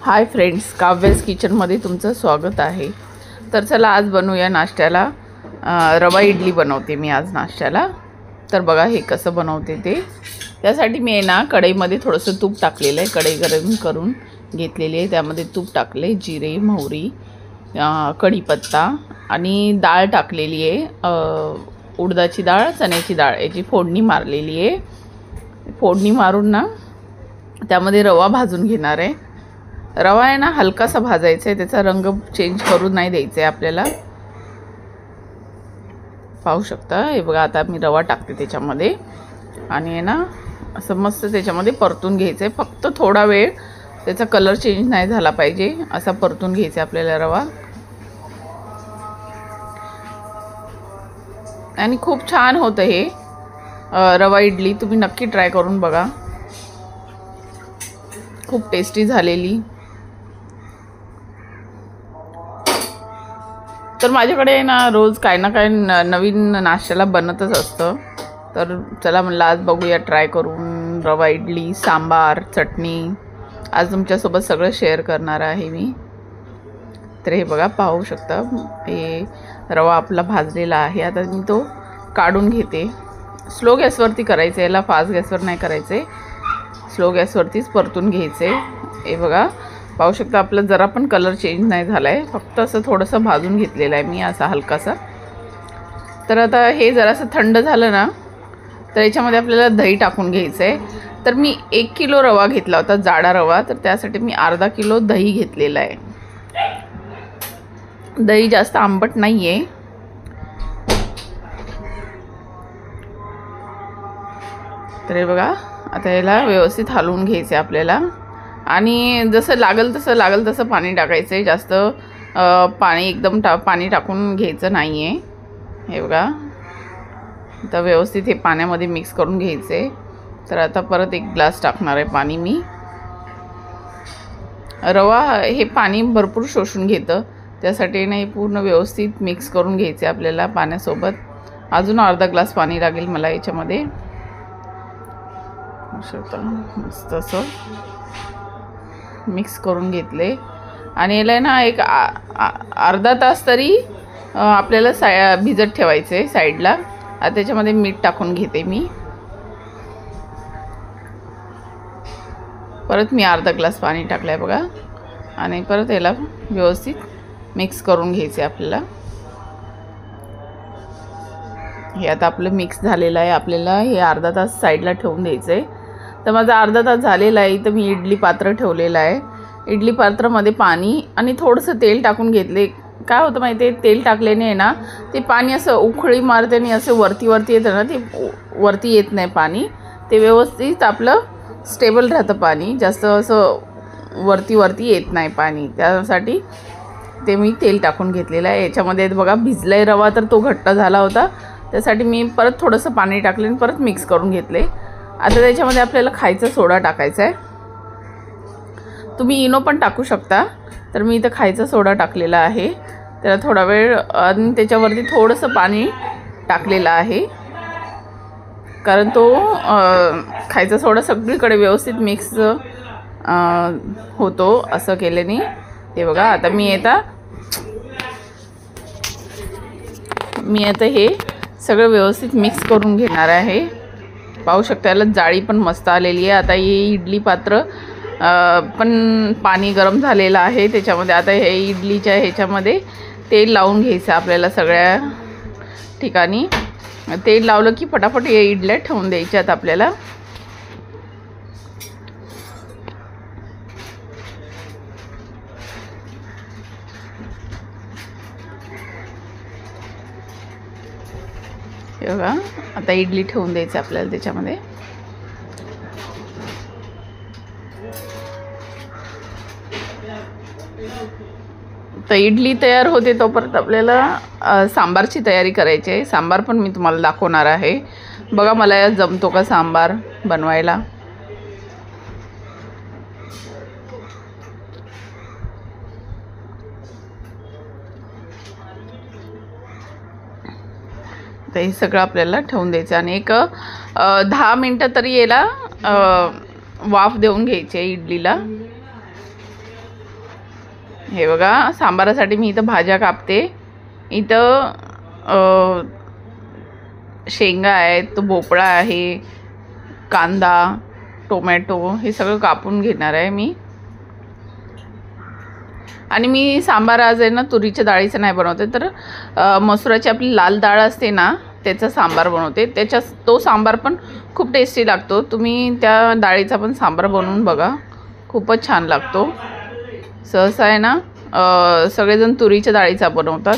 Hi friends, काव्याज किचनमध्ये तुमचं स्वागत आहे। तर चला आज बनवूया नाश्त्याला रवा इडली बनवते मी आज नाश्त्याला। तर बघा हे कसं बनवते ते। त्यासाठी मी ना कढईमध्ये थोडंसं तूप टाकलेलं आहे, कढई गरम करून घेतलेली आहे। त्यामध्ये तूप टाकले, जिरे, मोहरी, कढीपत्ता आणि डाळ टाकलेली आहे, उडदाची डाळ, चण्याची डाळ, याची फोडणी मारलेली आहे। फोडणी मारून ना त्यामध्ये रवा भाजून घेणार आहे। रवा आहे ना हलकासा भाजायचा आहे, त्याचा रंग चेंज करून नाही द्यायचा आहे आपल्याला। पाहू शकता हे बघा, आता मी रवा टाकते त्याच्यामध्ये आणि आहे ना असं मस्त त्याच्यामध्ये परतून घ्यायचं आहे। फक्त थोडा वेळ त्याचा कलर चेंज नाही झाला पाहिजे असा परतून घ्यायचा आपल्याला रवा। आणि खूप छान होतं हे रवा इडली, तुम्ही नक्की ट्राय करून बघा, खूप टेस्टी झालेली। तर माझ्याकडे ना रोज काय ना काय नवीन नाश्त्याला बनतच असतं। तर चला म्हणलं आज बघूया ट्राय करून रवा इडली, सांबार, चटणी। आज तुमच्यासोबत सगळं शेअर करणार आहे मी। तर हे बघा, पाहू शकता हे रवा आपला भाजलेला आहे। आता मी तो काढून घेते। स्लो गॅसवरती करायचं आहे याला, फास्ट गॅसवर नाही करायचं आहे, स्लो गॅसवरतीच परतून घ्यायचं आहे। हे बघा, पाहू शकता आपला जरा पण कलर चेंज नाही झाला आहे, फक्त असं थोडंसं भाजून घेतलेलं आहे मी असा हलकासा। तर आता हे जरासं थंड झालं ना तर याच्यामध्ये आपल्याला दही टाकून घ्यायचं आहे। तर मी 1 किलो रवा घेतला होता, जाडा रवा, तर त्यासाठी मी अर्धा किलो दही घेतलेला आहे। दही जास्त आंबट नाही आहे। तर हे बघा, आता याला व्यवस्थित हलवून घ्यायचं आहे आपल्याला आणि जसं लागल तसं पाणी टाकायचं आहे। जास्त पाणी एकदम पाणी टाकून घ्यायचं नाही आहे। हे बघा, आता व्यवस्थित हे पाण्यामध्ये मिक्स करून घ्यायचं आहे। तर आता परत 1 ग्लास टाकणार आहे पाणी मी। रवा हे पाणी भरपूर शोषून घेतं, त्यासाठी ना हे पूर्ण व्यवस्थित मिक्स करून घ्यायचं आहे आपल्याला पाण्यासोबत। अजून अर्धा ग्लास पाणी लागेल मला याच्यामध्ये। मस्त असं मिक्स करून घेतले आणि याला ना एक अर्धा तास तरी आपल्याला भिजत ठेवायचं आहे साईडला। आता त्याच्यामध्ये मीठ टाकून घेते मी। परत मी अर्धा ग्लास पाणी टाकलं आहे बघा आणि परत याला व्यवस्थित मिक्स करून घ्यायचं आहे आपल्याला। हे आता आपलं मिक्स झालेलं आहे, आपल्याला हे अर्धा तास साईडला ठेवून द्यायचं आहे। तर माझा अर्धा तास झालेला आहे। इथं मी इडली पात्र ठेवलेलं आहे। इडली पात्रामध्ये पाणी आणि थोडंसं तेल टाकून घेतले। काय होतं माहिती आहे, तेल टाकल्याने आहे ना ते पाणी असं उकळी मारते आणि असं वरती येतं ना, ते वरती येत नाही पाणी, ते व्यवस्थित आपलं स्टेबल राहतं पाणी, जास्त असं वरती येत नाही पाणी। त्यासाठी ते मी तेल टाकून घेतलेलं आहे। याच्यामध्ये बघा भिजला आहे रवा, तर तो घट्ट झाला होता, त्यासाठी मी परत थोडंसं पाणी टाकले आणि परत मिक्स करून घेतले। आता त्याच्यामध्ये आपल्याला खायचा सोडा टाकायचा आहे, तुम्ही इनो पण टाकू शकता। तर मी इथं खायचा सोडा टाकलेला आहे, त्याला थोडा वेळ आणि त्याच्यावरती थोडंसं पाणी टाकलेलं आहे, कारण तो खायचा सोडा सगळीकडे व्यवस्थित मिक्स होतो असं केल्याने। ते बघा, आता मी आता हे सगळं व्यवस्थित मिक्स करून घेणार आहे। पाहू शकता याला जाळी पण मस्त आलेली आहे। आता हे इडली पात्र पण पाणी गरम झालेलं आहे त्याच्यामध्ये। आता हे इडलीच्या ह्याच्यामध्ये तेल लावून घ्यायचं आपल्याला सगळ्या ठिकाणी। तेल लावलं की फटाफट हे इडल्या ठेवून द्यायच्यात आपल्याला। हे बघा, आता इडली ठेवून द्यायचं आपल्याला त्याच्यामध्ये। तर इडली तयार होते तोपर्यंत आपल्याला सांबारची तयारी करायची आहे। सांबार पण मी तुम्हाला दाखवणार आहे। बघा मला जमतो का सांबार बनवायला। तर हे सगळं आपल्याला ठेवून द्यायचं आणि एक 10 मिनिटं तरी याला वाफ देऊन घ्यायची आहे इडलीला। हे बघा सांबारासाठी मी इथं भाज्या कापते. इथं शेंगा आहेत, तो भोपळा आहे, कांदा, टोमॅटो हे सगळं कापून घेणार आहे मी. आणि मी सांबार आज आहे ना तुरीच्या डाळीचं नाही बनवते, तर मसुराची आपली लाल डाळ असते ना त्याचा सांबार बनवते. तो सांबार पण खूप टेस्टी लागतो. तुम्ही त्या डाळीचा पण सांबार बनवून बघा, खूपच छान लागतो. सहसा आहे ना सगळेजण तुरीच्या डाळीचा बनवतात,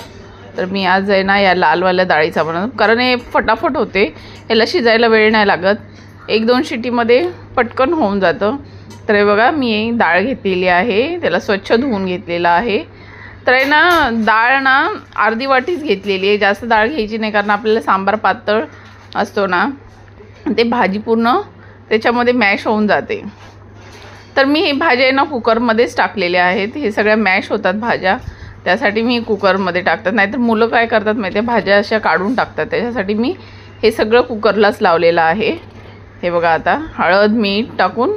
तर मी आज आहे ना या लालवाल्या डाळीचा बनवतो, कारण हे फटाफट होते. याला शिजायला वेळ नाही लागत, 1-2 शिटीमध्ये पटकन होऊन जातं. तर हे बघा मी डाळ घेतलेली आहे, त्याला स्वच्छ धुवून घेतलेलं आहे. तर आहे ना डाळ ना अर्धी वाटीच घेतलेली आहे, जास्त डाळ घ्यायची नाही, कारण आपल्याला सांबार पातळ असतो ना, ते भाजी पूर्ण त्याच्यामध्ये मॅश होऊन जाते. तर मी ही भाज्या ना कुकरमध्येच टाकलेल्या आहेत. हे सगळ्या मॅश होतात भाज्या, त्यासाठी मी कुकरमध्ये टाकतात. नाहीतर मुलं काय करतात माहिती आहे, भाज्या अशा काढून टाकतात. त्याच्यासाठी मी हे सगळं कुकरलाच लावलेलं आहे. हे बघा आता हळद मीठ टाकून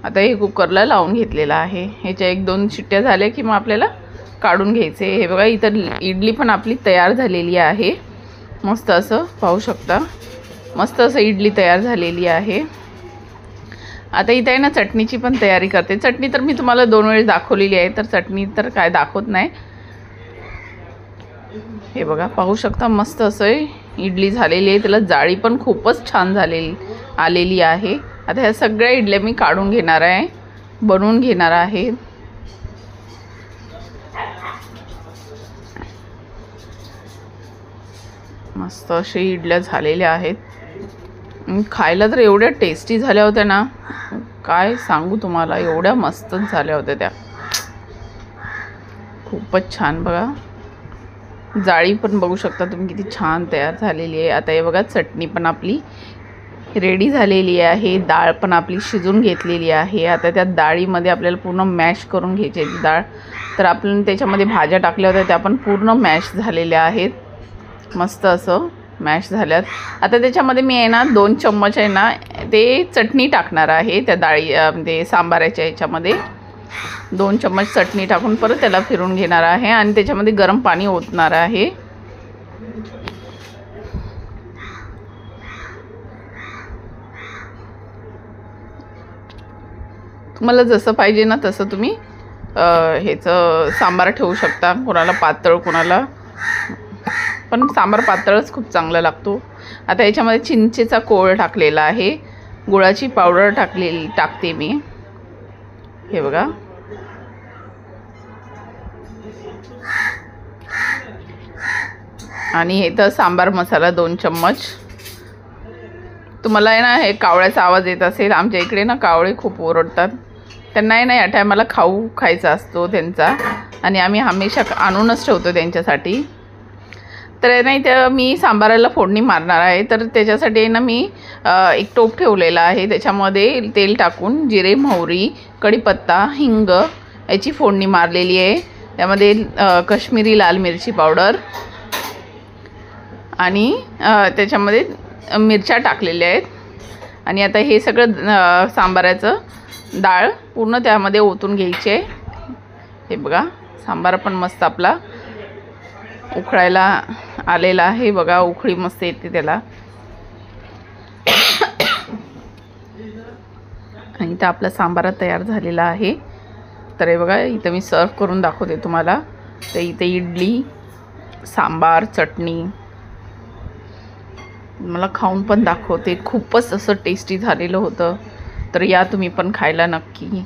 आता हे कुकरला लावून घेतलेलं आहे. ह्याच्या 1-2 शिट्ट्या झाल्या की मग आपल्याला काढून घ्यायचे. हे बघा इथं इडली पण आपली तयार झालेली आहे. मस्त असं पाहू शकता, मस्त असं इडली तयार झालेली आहे. आता इथं आहे ना चटणीची पण तयारी करते. चटणी तर मी तुम्हाला 2 वेळेस दाखवलेली आहे, तर चटणी तर काय दाखवत नाही. हे बघा पाहू शकता, मस्त असं इडली झालेली आहे. त्याला जाळी पण खूपच छान आलेली आहे. आता ह्या सगळ्या इडल्या मी काढून घेणार आहे, बनवून घेणार आहे. मस्त अशा इडल्या झालेल्या आहेत. खायला तर एवढ्या टेस्टी झाल्या होत्या ना, काय सांगू तुम्हाला, एवढ्या मस्त झाल्या होत्या त्या, खूपच छान. बघा जाळी पण बघू शकता तुम्ही किती छान तयार झालेली आहे. आता हे बघा चटणी पण आपली रेडी झालेली आहे, डाळ पण आपली शिजून घेतलेली आहे. आता त्या डाळीमध्ये आपल्याला पूर्ण मॅश करून घ्यायची आहे डाळ. तर आपण त्याच्यामध्ये भाज्या टाकल्या होत्या, त्या पण पूर्ण मॅश झालेल्या आहेत, मस्त असं मॅश झाल्यात. आता त्याच्यामध्ये मी आहे ना 2 चम्मच आहे ना ते चटणी टाकणार आहे. त्या ते सांबाराच्या ह्याच्यामध्ये 2 चम्मच चटणी टाकून परत त्याला फिरून घेणार आहे आणि त्याच्यामध्ये गरम पाणी ओतणार आहे. तुम्हाला जसं पाहिजे ना तसं तुम्ही ह्याचं सांबार ठेवू शकता. कोणाला पातळ, कोणाला पण सांबार पातळच खूप चांगला लागतो. आता याच्यामध्ये चिंचेचा कोळ टाकलेला आहे, गुळाची पावडर टाकते मी. हे बघा आणि हे तर सांबार मसाला 2 चम्मच. तुम्हाला आहे ना हे कावळ्याचा आवाज येत असेल, आमच्या इकडे ना कावळे खूप ओरडतात. त्यांना आहे ना या टायमाला खायचा असतो त्यांचा, आणि आम्ही हमेशा आणूनच ठेवतो त्यांच्यासाठी. तर नाही तर मी सांबाराला फोडणी मारणार आहे, तर त्याच्यासाठी आहे ना मी एक टोप ठेवलेला आहे. त्याच्यामध्ये तेल टाकून जिरे, मोहरी, कढीपत्ता, हिंग याची फोडणी मारलेली आहे. त्यामध्ये काश्मीरी लाल मिरची पावडर आणि त्याच्यामध्ये मिरच्या टाकलेल्या आहेत. आणि आता हे सगळं सांबाराचं डाळ पूर्ण त्यामध्ये ओतून घ्यायची आहे. हे बघा सांबार पण मस्त आपला उकळायला आलेला आहे. बघा उकळी मस्त येते त्याला. आणि इथं आपला सांबार तयार झालेला आहे. तर हे बघा इथं मी सर्व करून दाखवते तुम्हाला. तर इथे इडली, सांबार, चटणी मला खाऊन पण दाखवते. खूपच असं टेस्टी झालेलं होतं. तर या तुम्ही पण खायला नक्की.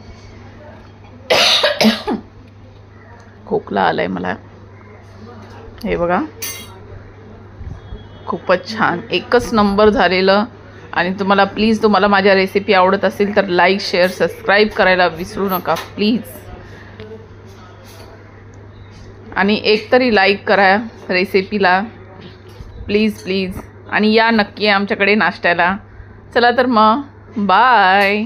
खोकला आलाय मला. हे बघा खूपच छान, एकच नंबर झालेलं. आणि तुम्हाला माझ्या रेसिपी आवडत असेल तर लाईक, शेअर, सबस्क्राईब करायला विसरू नका प्लीज. आणि एक तरी लाईक करा रेसिपीला प्लीज प्लीज. आणि या नक्की आमच्याकडे नाश्त्याला. चला तर मग बाय.